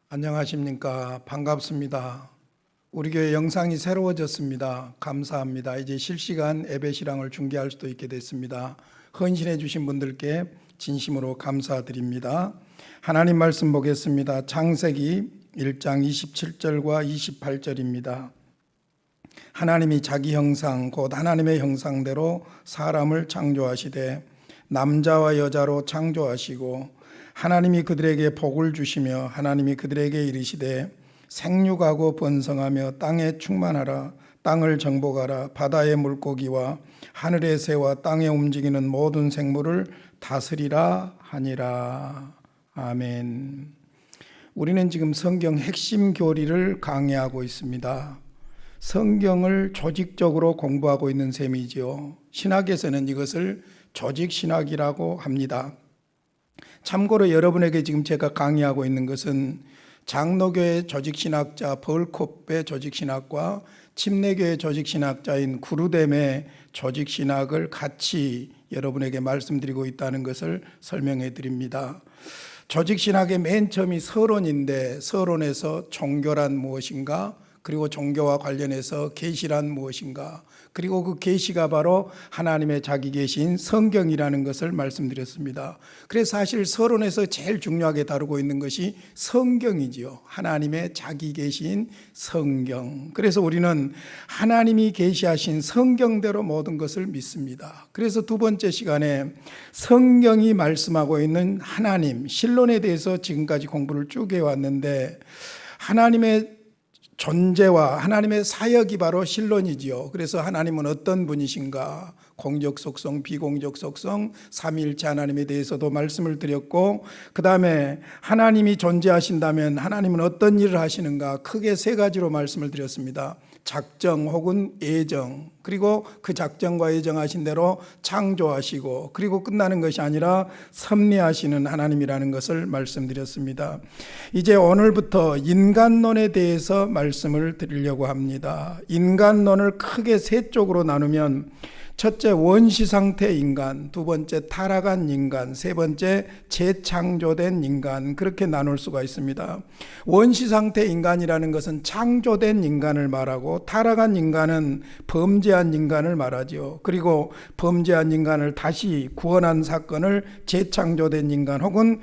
안녕하십니까. 반갑습니다. 우리 교회 영상이 새로워졌습니다. 감사합니다. 이제 실시간 예배 실황을 중계할 수도 있게 됐습니다. 헌신해 주신 분들께 진심으로 감사드립니다. 하나님 말씀 보겠습니다. 창세기 1장 27절과 28절입니다. 하나님이 자기 형상 곧 하나님의 형상대로 사람을 창조하시되 남자와 여자로 창조하시고 하나님이 그들에게 복을 주시며 하나님이 그들에게 이르시되 생육하고 번성하며 땅에 충만하라. 땅을 정복하라. 바다의 물고기와 하늘의 새와 땅에 움직이는 모든 생물을 다스리라 하니라. 아멘. 우리는 지금 성경 핵심 교리를 강의하고 있습니다. 성경을 조직적으로 공부하고 있는 셈이지요. 신학에서는 이것을 조직신학이라고 합니다. 참고로 여러분에게 지금 제가 강의하고 있는 것은 장로교의 조직신학자 벌콥의 조직신학과 침례교의 조직신학자인 구르뎀의 조직신학을 같이 여러분에게 말씀드리고 있다는 것을 설명해 드립니다. 조직신학의 맨 처음이 서론인데 서론에서 종교란 무엇인가, 그리고 종교와 관련해서 계시란 무엇인가, 그리고 그 계시가 바로 하나님의 자기 계시인 성경이라는 것을 말씀드렸습니다. 그래서 사실 서론에서 제일 중요하게 다루고 있는 것이 성경이지요. 하나님의 자기 계시인 성경. 그래서 우리는 하나님이 계시하신 성경대로 모든 것을 믿습니다. 그래서 두 번째 시간에 성경이 말씀하고 있는 하나님, 신론에 대해서 지금까지 공부를 쭉 해왔는데, 하나님의 존재와 하나님의 사역이 바로 신론이지요. 그래서 하나님은 어떤 분이신가, 공적 속성, 비공적 속성, 삼위일체 하나님에 대해서도 말씀을 드렸고, 그 다음에 하나님이 존재하신다면 하나님은 어떤 일을 하시는가, 크게 세 가지로 말씀을 드렸습니다. 작정 혹은 예정, 그리고 그 작정과 예정하신 대로 창조하시고, 그리고 끝나는 것이 아니라 섭리하시는 하나님이라는 것을 말씀드렸습니다. 이제 오늘부터 인간론에 대해서 말씀을 드리려고 합니다. 인간론을 크게 세 쪽으로 나누면, 첫째 원시상태 인간, 두 번째 타락한 인간, 세 번째 재창조된 인간, 그렇게 나눌 수가 있습니다. 원시상태 인간이라는 것은 창조된 인간을 말하고, 타락한 인간은 범죄한 인간을 말하죠. 그리고 범죄한 인간을 다시 구원한 사건을 재창조된 인간 혹은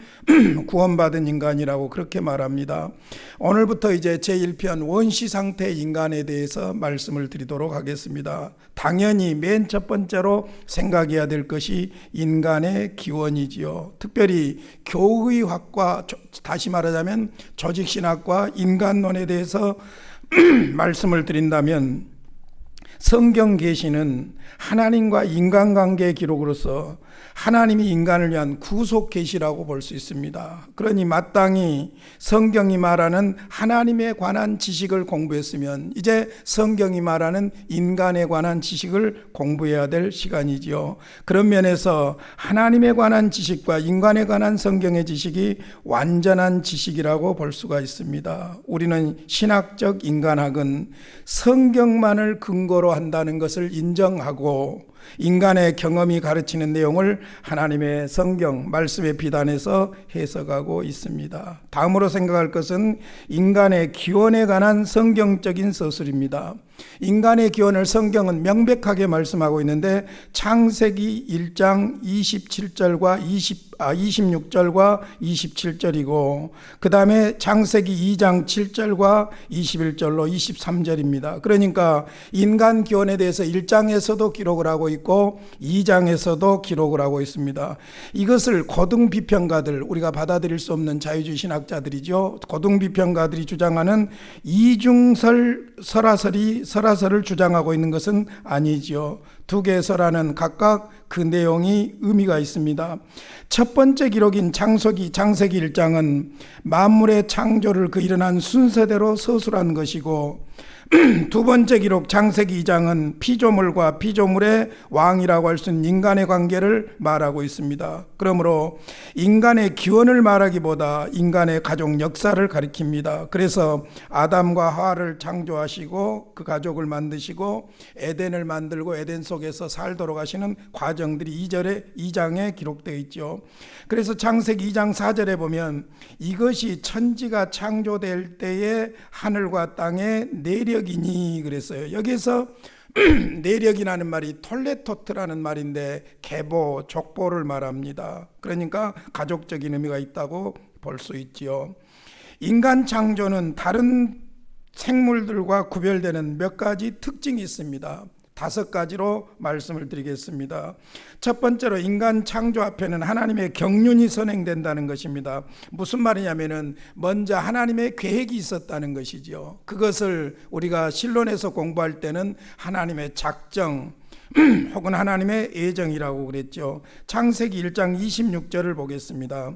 구원받은 인간이라고 그렇게 말합니다. 오늘부터 이제 제1편 원시상태 인간에 대해서 말씀을 드리도록 하겠습니다. 당연히 맨 첫 번째로 생각해야 될 것이 인간의 기원이지요. 특별히 교의학과, 다시 말하자면 조직신학과 인간론에 대해서 말씀을 드린다면, 성경 계시는 하나님과 인간관계의 기록으로서 하나님이 인간을 위한 구속 계시라고 볼 수 있습니다. 그러니 마땅히 성경이 말하는 하나님에 관한 지식을 공부했으면 이제 성경이 말하는 인간에 관한 지식을 공부해야 될 시간이지요. 그런 면에서 하나님에 관한 지식과 인간에 관한 성경의 지식이 완전한 지식이라고 볼 수가 있습니다. 우리는 신학적 인간학은 성경만을 근거로 한다는 것을 인정하고, 인간의 경험이 가르치는 내용을 하나님의 성경 말씀에 비단해서 해석하고 있습니다. 다음으로 생각할 것은 인간의 기원에 관한 성경적인 서술입니다. 인간의 기원을 성경은 명백하게 말씀하고 있는데, 창세기 1장 27절과 26절과 27절이고, 그 다음에 창세기 2장 7절과 21절로 23절입니다. 그러니까 인간 기원에 대해서 1장에서도 기록을 하고 있고 2장에서도 기록을 하고 있습니다. 이것을 고등비평가들, 우리가 받아들일 수 없는 자유주의 신학자들이죠. 고등비평가들이 주장하는 이중설 설화설을 주장하고 있는 것은 아니지요. 두 개의 설화는 각각 그 내용이 의미가 있습니다. 첫 번째 기록인 창세기 1장은 만물의 창조를 그 일어난 순서대로 서술한 것이고, 두 번째 기록 창세기 2장은 피조물과 피조물의 왕이라고 할 수 있는 인간의 관계를 말하고 있습니다. 그러므로 인간의 기원을 말하기보다 인간의 가족 역사를 가리킵니다. 그래서 아담과 하와를 창조하시고 그 가족을 만드시고 에덴을 만들고 에덴 속에서 살도록 하시는 과정들이 2장에 기록되어 있죠. 그래서 창세기 2장 4절에 보면 이것이 천지가 창조될 때에 하늘과 땅의 내력이니 그랬어요. 여기서 내력이라는 말이 톨레토트라는 말인데 계보, 족보를 말합니다. 그러니까 가족적인 의미가 있다고 볼 수 있지요. 인간 창조는 다른 생물들과 구별되는 몇 가지 특징이 있습니다. 5가지로 말씀을 드리겠습니다. 첫 번째로 인간 창조 앞에는 하나님의 경륜이 선행된다는 것입니다. 무슨 말이냐면은 먼저 하나님의 계획이 있었다는 것이죠. 그것을 우리가 신론에서 공부할 때는 하나님의 작정 혹은 하나님의 예정이라고 그랬죠. 창세기 1장 26절을 보겠습니다.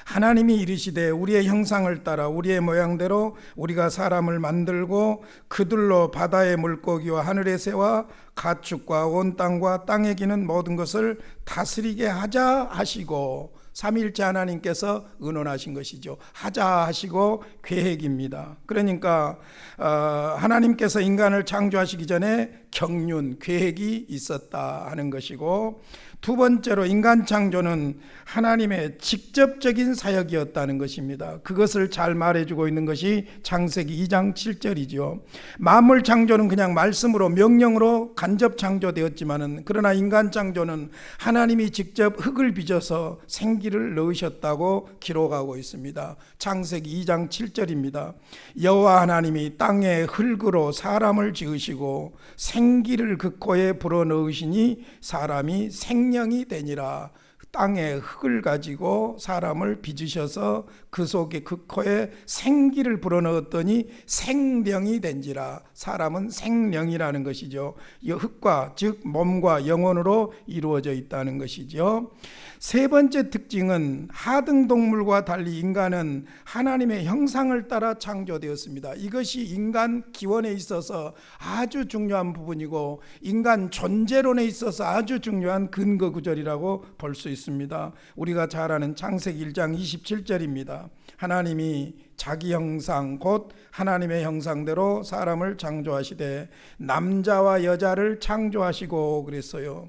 하나님이 이르시되 우리의 형상을 따라 우리의 모양대로 우리가 사람을 만들고 그들로 바다의 물고기와 하늘의 새와 가축과 온 땅과 땅에 기는 모든 것을 다스리게 하자 하시고, 삼위일체 하나님께서 의논하신 것이죠. 하자 하시고 계획입니다. 그러니까 하나님께서 인간을 창조하시기 전에 경륜, 계획이 있었다 하는 것이고, 두 번째로 인간 창조는 하나님의 직접적인 사역이었다는 것입니다. 그것을 잘 말해주고 있는 것이 창세기 2장 7절이죠. 만물 창조는 그냥 말씀으로 명령으로 간접 창조되었지만은, 그러나 인간 창조는 하나님이 직접 흙을 빚어서 생기를 넣으셨다고 기록하고 있습니다. 창세기 2장 7절입니다. 여호와 하나님이 땅에 흙으로 사람을 지으시고 생기를 그 코에 불어넣으시니 사람이 생명이 되니라. 땅에 흙을 가지고 사람을 빚으셔서 그 속에 그 코에 생기를 불어넣었더니 생명이 된지라. 사람은 생명이라는 것이죠. 이 흙과, 즉 몸과 영혼으로 이루어져 있다는 것이죠. 세 번째 특징은 하등동물과 달리 인간은 하나님의 형상을 따라 창조되었습니다. 이것이 인간 기원에 있어서 아주 중요한 부분이고 인간 존재론에 있어서 아주 중요한 근거 구절이라고 볼 수 있습니다. 우리가 잘 아는 창세기 1장 27절입니다. 하나님이 자기 형상 곧 하나님의 형상대로 사람을 창조하시되 남자와 여자를 창조하시고 그랬어요.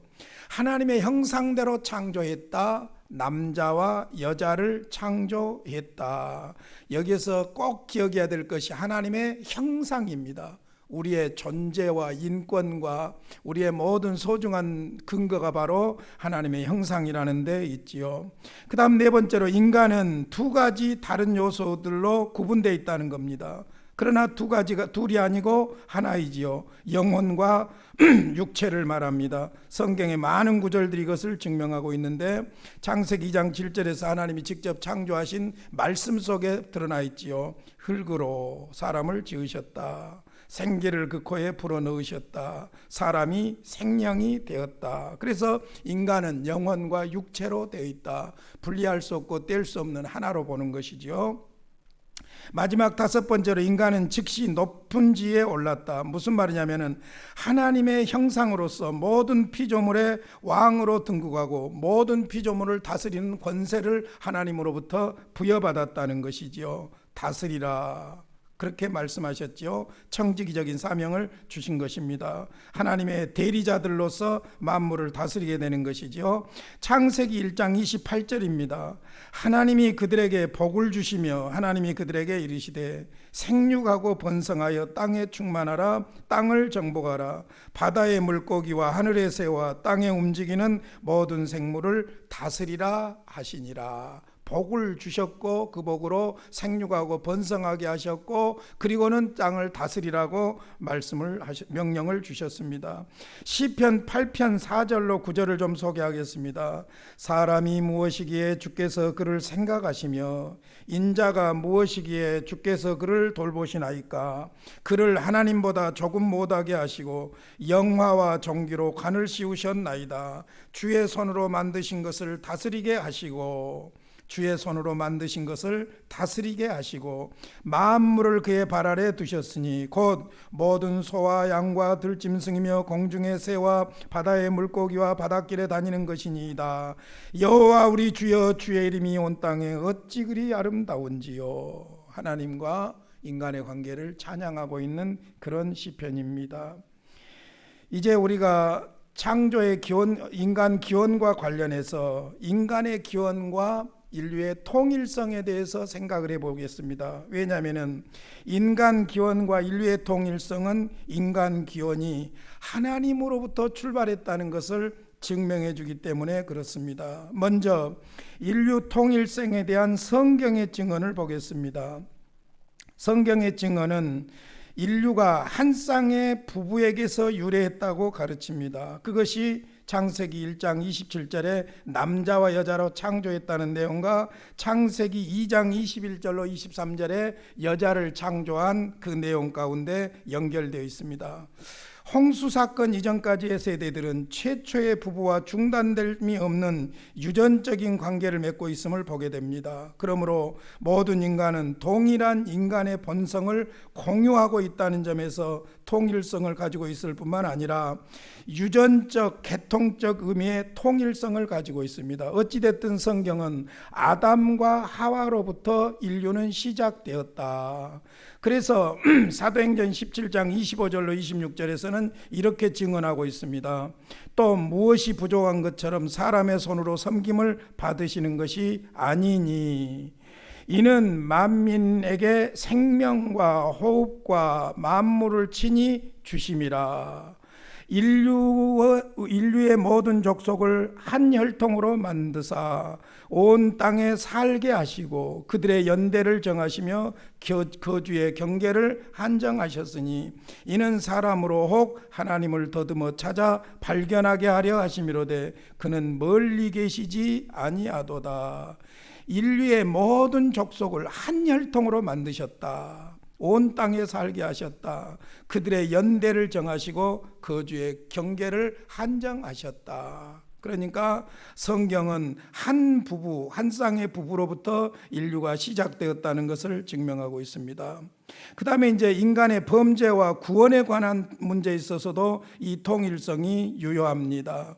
하나님의 형상대로 창조했다. 남자와 여자를 창조했다. 여기서 꼭 기억해야 될 것이 하나님의 형상입니다. 우리의 존재와 인권과 우리의 모든 소중한 근거가 바로 하나님의 형상이라는 데 있지요. 그 다음 네 번째로 인간은 두 가지 다른 요소들로 구분되어 있다는 겁니다. 그러나 두 가지가 둘이 아니고 하나이지요. 영혼과 육체를 말합니다. 성경의 많은 구절들이 이것을 증명하고 있는데 창세기 2장 7절에서 하나님이 직접 창조하신 말씀 속에 드러나 있지요. 흙으로 사람을 지으셨다. 생기를 그 코에 불어넣으셨다. 사람이 생명이 되었다. 그래서 인간은 영혼과 육체로 되어 있다. 분리할 수 없고 뗄 수 없는 하나로 보는 것이죠. 마지막 다섯 번째로 인간은 즉시 높은 지에 올랐다. 무슨 말이냐면은 하나님의 형상으로서 모든 피조물의 왕으로 등극하고 모든 피조물을 다스리는 권세를 하나님으로부터 부여받았다는 것이지요. 다스리라. 그렇게 말씀하셨죠. 청지기적인 사명을 주신 것입니다. 하나님의 대리자들로서 만물을 다스리게 되는 것이죠. 창세기 1장 28절입니다. 하나님이 그들에게 복을 주시며 하나님이 그들에게 이르시되 생육하고 번성하여 땅에 충만하라. 땅을 정복하라. 바다의 물고기와 하늘의 새와 땅에 움직이는 모든 생물을 다스리라 하시니라. 복을 주셨고 그 복으로 생육하고 번성하게 하셨고 그리고는 땅을 다스리라고 명령을 주셨습니다. 시편 8편 4절로 9절을 좀 소개하겠습니다. 사람이 무엇이기에 주께서 그를 생각하시며 인자가 무엇이기에 주께서 그를 돌보시나이까. 그를 하나님보다 조금 못하게 하시고 영화와 종기로 관을 씌우셨나이다. 주의 손으로 만드신 것을 다스리게 하시고 주의 손으로 만드신 것을 다스리게 하시고 만물을 그의 발 아래 두셨으니 곧 모든 소와 양과 들짐승이며 공중의 새와 바다의 물고기와 바닷길에 다니는 것이니이다. 여호와 우리 주여, 주의 이름이 온 땅에 어찌 그리 아름다운지요. 하나님과 인간의 관계를 찬양하고 있는 그런 시편입니다. 이제 우리가 창조의 기원, 인간 기원과 관련해서 인간의 기원과 인류의 통일성에 대해서 생각을 해보겠습니다. 왜냐하면 인간 기원과 인류의 통일성은 인간 기원이 하나님으로부터 출발했다는 것을 증명해 주기 때문에 그렇습니다. 먼저 인류 통일성에 대한 성경의 증언을 보겠습니다. 성경의 증언은 인류가 한 쌍의 부부에게서 유래했다고 가르칩니다. 그것이 창세기 1장 27절에 남자와 여자로 창조했다는 내용과 창세기 2장 21절로 23절에 여자를 창조한 그 내용 가운데 연결되어 있습니다. 홍수 사건 이전까지의 세대들은 최초의 부부와 중단됨이 없는 유전적인 관계를 맺고 있음을 보게 됩니다. 그러므로 모든 인간은 동일한 인간의 본성을 공유하고 있다는 점에서 통일성을 가지고 있을 뿐만 아니라 유전적, 계통적 의미의 통일성을 가지고 있습니다. 어찌됐든 성경은 아담과 하와로부터 인류는 시작되었다. 그래서 사도행전 17장 25절로 26절에서는 이렇게 증언하고 있습니다. 또 무엇이 부족한 것처럼 사람의 손으로 섬김을 받으시는 것이 아니니 이는 만민에게 생명과 호흡과 만물을 친히 주심이라. 인류의 모든 족속을 한 혈통으로 만드사 온 땅에 살게 하시고 그들의 연대를 정하시며 거주의 경계를 한정하셨으니 이는 사람으로 혹 하나님을 더듬어 찾아 발견하게 하려 하심이로되 그는 멀리 계시지 아니하도다. 인류의 모든 족속을 한 혈통으로 만드셨다. 온 땅에 살게 하셨다. 그들의 연대를 정하시고 거주의 경계를 한정하셨다. 그러니까 성경은 한 부부, 한 쌍의 부부로부터 인류가 시작되었다는 것을 증명하고 있습니다. 그 다음에 이제 인간의 범죄와 구원에 관한 문제에 있어서도 이 통일성이 유효합니다.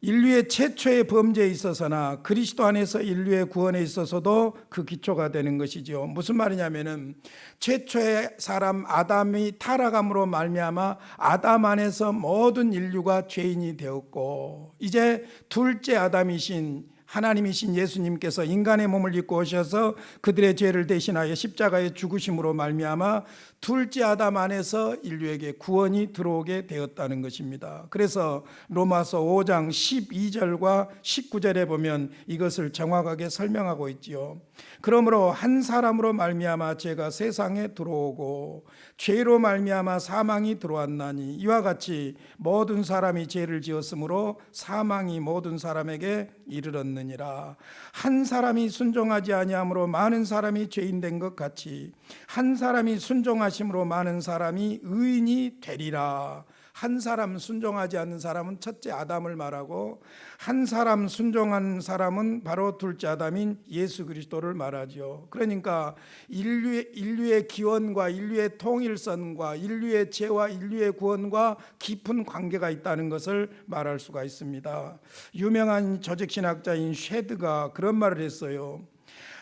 인류의 최초의 범죄에 있어서나 그리스도 안에서 인류의 구원에 있어서도 그 기초가 되는 것이죠. 무슨 말이냐면은 최초의 사람 아담이 타락함으로 말미암아 아담 안에서 모든 인류가 죄인이 되었고 이제 둘째 아담이신 하나님이신 예수님께서 인간의 몸을 입고 오셔서 그들의 죄를 대신하여 십자가에 죽으심으로 말미암아 둘째 아담 안에서 인류에게 구원이 들어오게 되었다는 것입니다. 그래서 로마서 5장 12절과 19절에 보면 이것을 정확하게 설명하고 있지요. 그러므로 한 사람으로 말미암아 죄가 세상에 들어오고 죄로 말미암아 사망이 들어왔나니 이와 같이 모든 사람이 죄를 지었으므로 사망이 모든 사람에게 이르렀느니라. 한 사람이 순종하지 아니함으로 많은 사람이 죄인 된 것 같이 한 사람이 순종하심으로 많은 사람이 의인이 되리라. 한 사람 순종하지 않는 사람은 첫째 아담을 말하고 한 사람 순종한 사람은 바로 둘째 아담인 예수 그리스도를 말하죠. 그러니까 인류의 기원과 인류의 통일선과 인류의 죄와 인류의 구원과 깊은 관계가 있다는 것을 말할 수가 있습니다. 유명한 조직신학자인 쉐드가 그런 말을 했어요.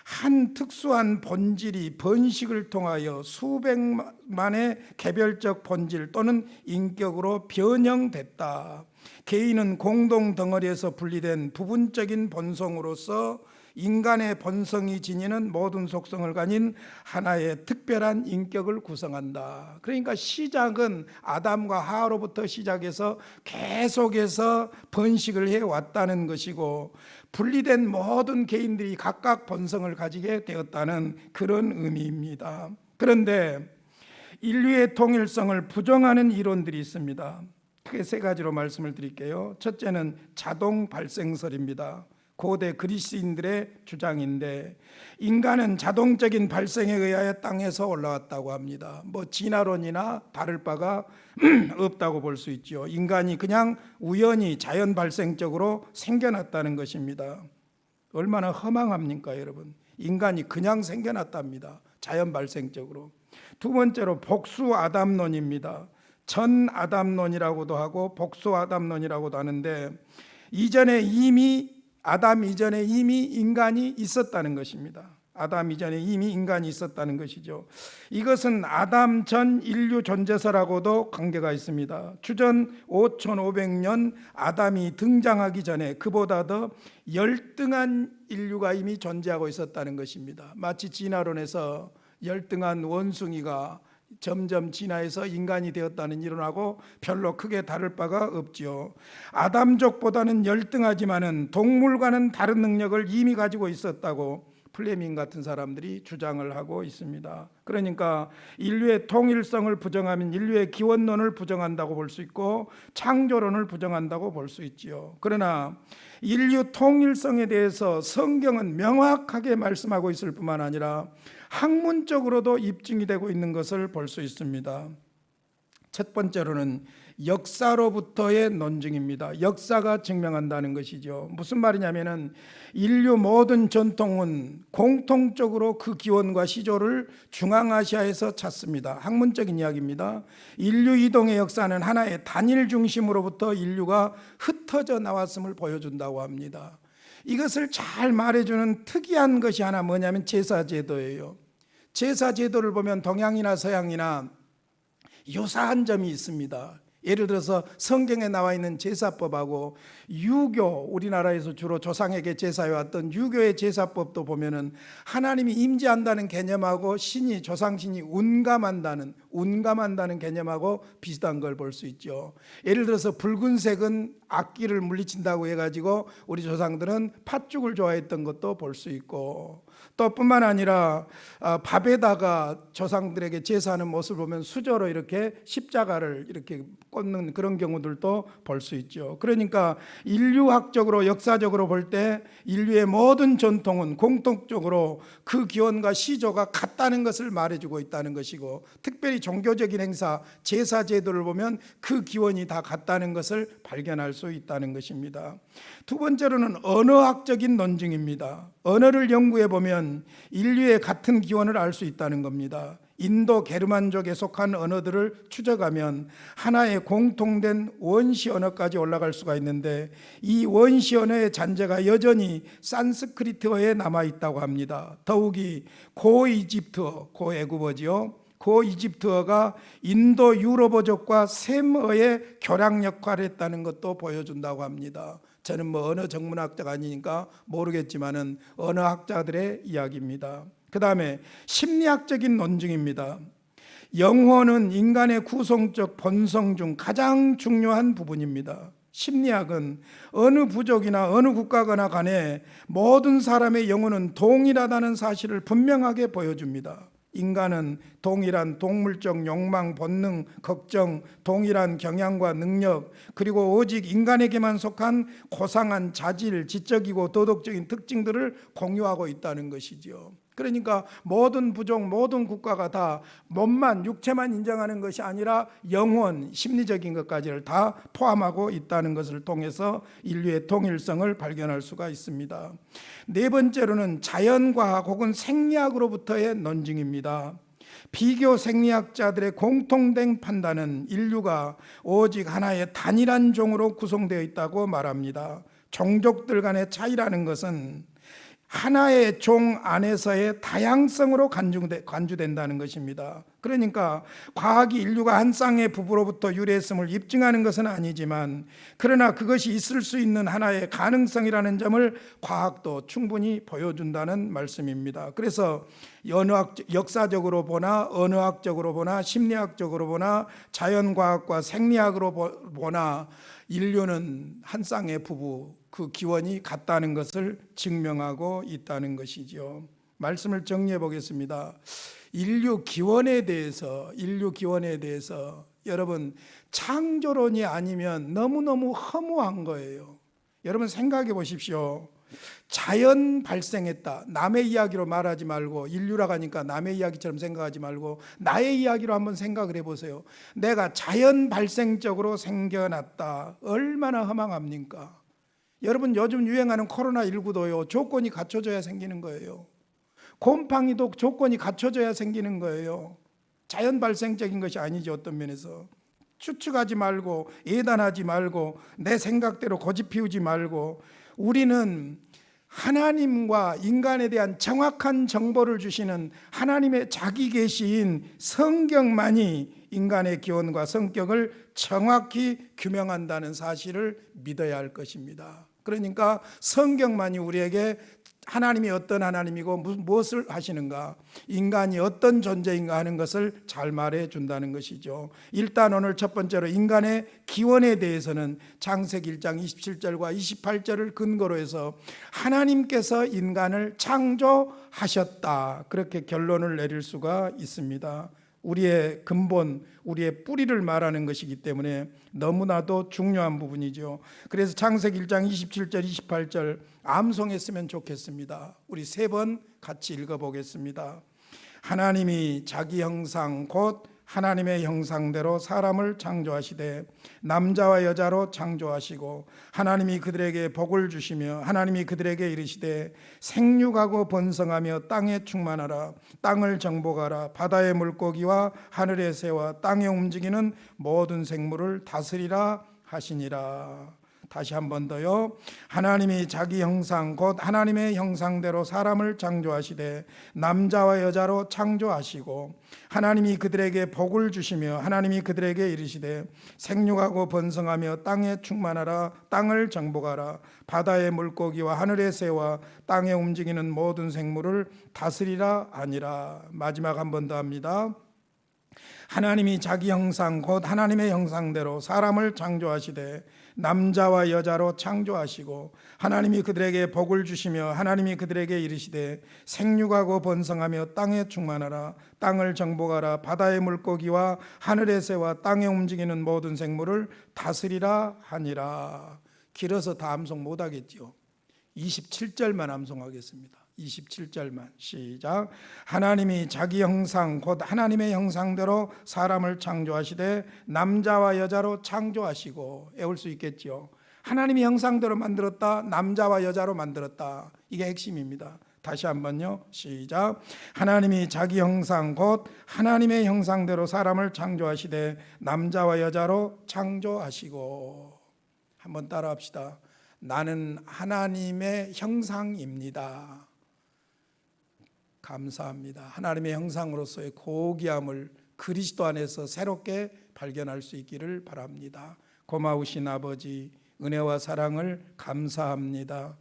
한 특수한 본질이 번식을 통하여 수백만의 개별적 본질 또는 인격으로 변형됐다. 개인은 공동 덩어리에서 분리된 부분적인 본성으로서 인간의 본성이 지니는 모든 속성을 가진 하나의 특별한 인격을 구성한다. 그러니까 시작은 아담과 하와로부터 시작해서 계속해서 번식을 해왔다는 것이고 분리된 모든 개인들이 각각 본성을 가지게 되었다는 그런 의미입니다. 그런데 인류의 통일성을 부정하는 이론들이 있습니다. 크게 세 가지로 말씀을 드릴게요. 첫째는 자동 발생설입니다. 고대 그리스인들의 주장인데 인간은 자동적인 발생에 의하여 땅에서 올라왔다고 합니다. 진화론이나 다를 바가 없다고 볼 수 있죠. 인간이 그냥 우연히 자연 발생적으로 생겨났다는 것입니다. 얼마나 허망합니까, 여러분? 인간이 그냥 생겨났답니다. 자연 발생적으로. 두 번째로 복수 아담론입니다. 전 아담론이라고도 하고 복수 아담론이라고도 하는데, 아담 이전에 이미 인간이 있었다는 것입니다. 아담 이전에 이미 인간이 있었다는 것이죠. 이것은 아담 전 인류 존재서라고도 관계가 있습니다. 주전 5,500년 아담이 등장하기 전에 그보다 더 열등한 인류가 이미 존재하고 있었다는 것입니다. 마치 진화론에서 열등한 원숭이가 점점 진화해서 인간이 되었다는 이론하고 별로 크게 다를 바가 없지요. 아담족보다는 열등하지만은 동물과는 다른 능력을 이미 가지고 있었다고 플레밍 같은 사람들이 주장을 하고 있습니다. 그러니까 인류의 통일성을 부정하면 인류의 기원론을 부정한다고 볼 수 있고 창조론을 부정한다고 볼 수 있지요. 그러나 인류 통일성에 대해서 성경은 명확하게 말씀하고 있을 뿐만 아니라 학문적으로도 입증이 되고 있는 것을 볼 수 있습니다. 첫 번째로는 역사로부터의 논증입니다. 역사가 증명한다는 것이죠. 무슨 말이냐면은 인류 모든 전통은 공통적으로 그 기원과 시조를 중앙아시아에서 찾습니다. 학문적인 이야기입니다. 인류 이동의 역사는 하나의 단일 중심으로부터 인류가 흩어져 나왔음을 보여준다고 합니다. 이것을 잘 말해주는 특이한 것이 하나 뭐냐면 제사제도예요. 제사제도를 보면 동양이나 서양이나 유사한 점이 있습니다. 예를 들어서 성경에 나와 있는 제사법하고 유교, 우리나라에서 주로 조상에게 제사해왔던 유교의 제사법도 보면은 하나님이 임재한다는 개념하고 신이, 조상신이 운감한다는 개념하고 비슷한 걸 볼 수 있죠. 예를 들어서 붉은색은 악기를 물리친다고 해가지고 우리 조상들은 팥죽을 좋아했던 것도 볼 수 있고, 또 뿐만 아니라 밥에다가 조상들에게 제사하는 모습을 보면 수저로 이렇게 십자가를 이렇게 꽂는 그런 경우들도 볼 수 있죠. 그러니까 인류학적으로 역사적으로 볼 때 인류의 모든 전통은 공통적으로 그 기원과 시조가 같다는 것을 말해주고 있다는 것이고, 특별히 종교적인 행사, 제사 제도를 보면 그 기원이 다 같다는 것을 발견할 수 있다는 것입니다. 두 번째로는 언어학적인 논증입니다. 언어를 연구해 보면 인류의 같은 기원을 알 수 있다는 겁니다. 인도 게르만족에 속한 언어들을 추적하면 하나의 공통된 원시 언어까지 올라갈 수가 있는데, 이 원시 언어의 잔재가 여전히 산스크리트어에 남아있다고 합니다. 더욱이 고이집트어, 고애굽어지요. 고이집트어가 인도 유럽어족과 셈어의 교량 역할을 했다는 것도 보여준다고 합니다. 저는 언어 전문학자가 아니니까 모르겠지만은 언어학자들의 이야기입니다. 그 다음에 심리학적인 논증입니다. 영혼은 인간의 구성적 본성 중 가장 중요한 부분입니다. 심리학은 어느 부족이나 어느 국가거나 간에 모든 사람의 영혼은 동일하다는 사실을 분명하게 보여줍니다. 인간은 동일한 동물적 욕망, 본능, 걱정, 동일한 경향과 능력, 그리고 오직 인간에게만 속한 고상한 자질, 지적이고 도덕적인 특징들을 공유하고 있다는 것이죠. 그러니까 모든 부족, 모든 국가가 다 몸만, 육체만 인정하는 것이 아니라 영혼, 심리적인 것까지를 다 포함하고 있다는 것을 통해서 인류의 통일성을 발견할 수가 있습니다. 네 번째로는 자연과학 혹은 생리학으로부터의 논증입니다. 비교 생리학자들의 공통된 판단은 인류가 오직 하나의 단일한 종으로 구성되어 있다고 말합니다. 종족들 간의 차이라는 것은 하나의 종 안에서의 다양성으로 간주된다는 것입니다. 그러니까 과학이 인류가 한 쌍의 부부로부터 유래했음을 입증하는 것은 아니지만, 그러나 그것이 있을 수 있는 하나의 가능성이라는 점을 과학도 충분히 보여준다는 말씀입니다. 그래서 역사적으로 보나 언어학적으로 보나 심리학적으로 보나 자연과학과 생리학으로 보나 인류는 한 쌍의 부부, 그 기원이 같다는 것을 증명하고 있다는 것이죠. 말씀을 정리해 보겠습니다. 인류 기원에 대해서 여러분, 창조론이 아니면 너무너무 허무한 거예요. 여러분 생각해 보십시오. 자연 발생했다, 남의 이야기로 말하지 말고, 인류라고 하니까 남의 이야기처럼 생각하지 말고 나의 이야기로 한번 생각을 해보세요. 내가 자연 발생적으로 생겨났다. 얼마나 허망합니까? 여러분 요즘 유행하는 코로나19도요. 조건이 갖춰져야 생기는 거예요. 곰팡이도 조건이 갖춰져야 생기는 거예요. 자연 발생적인 것이 아니죠. 어떤 면에서 추측하지 말고 예단하지 말고 내 생각대로 고집 피우지 말고 우리는 하나님과 인간에 대한 정확한 정보를 주시는 하나님의 자기 계시인 성경만이 인간의 기원과 성격을 정확히 규명한다는 사실을 믿어야 할 것입니다. 그러니까 성경만이 우리에게 하나님이 어떤 하나님이고 무엇을 하시는가, 인간이 어떤 존재인가 하는 것을 잘 말해 준다는 것이죠. 일단 오늘 첫 번째로 인간의 기원에 대해서는 창세기 1장 27절과 28절을 근거로 해서 하나님께서 인간을 창조하셨다, 그렇게 결론을 내릴 수가 있습니다. 우리의 근본, 우리의 뿌리를 말하는 것이기 때문에 너무나도 중요한 부분이죠. 그래서 창세기 1장 27절 28절 암송했으면 좋겠습니다. 우리 세 번 같이 읽어보겠습니다. 하나님이 자기 형상 곧 하나님의 형상대로 사람을 창조하시되 남자와 여자로 창조하시고 하나님이 그들에게 복을 주시며 하나님이 그들에게 이르시되 생육하고 번성하며 땅에 충만하라, 땅을 정복하라, 바다의 물고기와 하늘의 새와 땅에 움직이는 모든 생물을 다스리라 하시니라. 다시 한 번 더요. 하나님이 자기 형상 곧 하나님의 형상대로 사람을 창조하시되 남자와 여자로 창조하시고 하나님이 그들에게 복을 주시며 하나님이 그들에게 이르시되 생육하고 번성하며 땅에 충만하라, 땅을 정복하라, 바다의 물고기와 하늘의 새와 땅에 움직이는 모든 생물을 다스리라 하니라. 마지막 한 번 더 합니다. 하나님이 자기 형상 곧 하나님의 형상대로 사람을 창조하시되 남자와 여자로 창조하시고 하나님이 그들에게 복을 주시며 하나님이 그들에게 이르시되 생육하고 번성하며 땅에 충만하라, 땅을 정복하라, 바다의 물고기와 하늘의 새와 땅에 움직이는 모든 생물을 다스리라 하니라. 길어서 다 암송 못하겠지요. 27절만 암송하겠습니다. 27절만 시작. 하나님이 자기 형상 곧 하나님의 형상대로 사람을 창조하시되 남자와 여자로 창조하시고, 외울 수 있겠죠. 하나님이 형상대로 만들었다, 남자와 여자로 만들었다. 이게 핵심입니다. 다시 한번요. 시작. 하나님이 자기 형상 곧 하나님의 형상대로 사람을 창조하시되 남자와 여자로 창조하시고. 한번 따라합시다. 나는 하나님의 형상입니다. 감사합니다. 하나님의 형상으로서의 고귀함을 그리스도 안에서 새롭게 발견할 수 있기를 바랍니다. 고마우신 아버지, 은혜와 사랑을 감사합니다.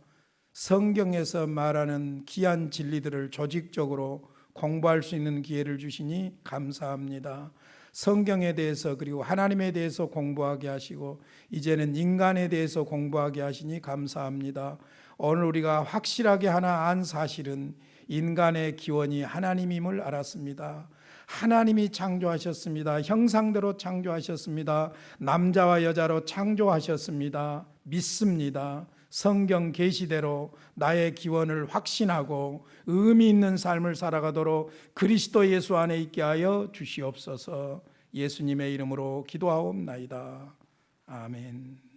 성경에서 말하는 귀한 진리들을 조직적으로 공부할 수 있는 기회를 주시니 감사합니다. 성경에 대해서 그리고 하나님에 대해서 공부하게 하시고 이제는 인간에 대해서 공부하게 하시니 감사합니다. 오늘 우리가 확실하게 하나 안 사실은 인간의 기원이 하나님임을 알았습니다. 하나님이 창조하셨습니다. 형상대로 창조하셨습니다. 남자와 여자로 창조하셨습니다. 믿습니다. 성경 계시대로 나의 기원을 확신하고 의미 있는 삶을 살아가도록 그리스도 예수 안에 있게 하여 주시옵소서. 예수님의 이름으로 기도하옵나이다. 아멘.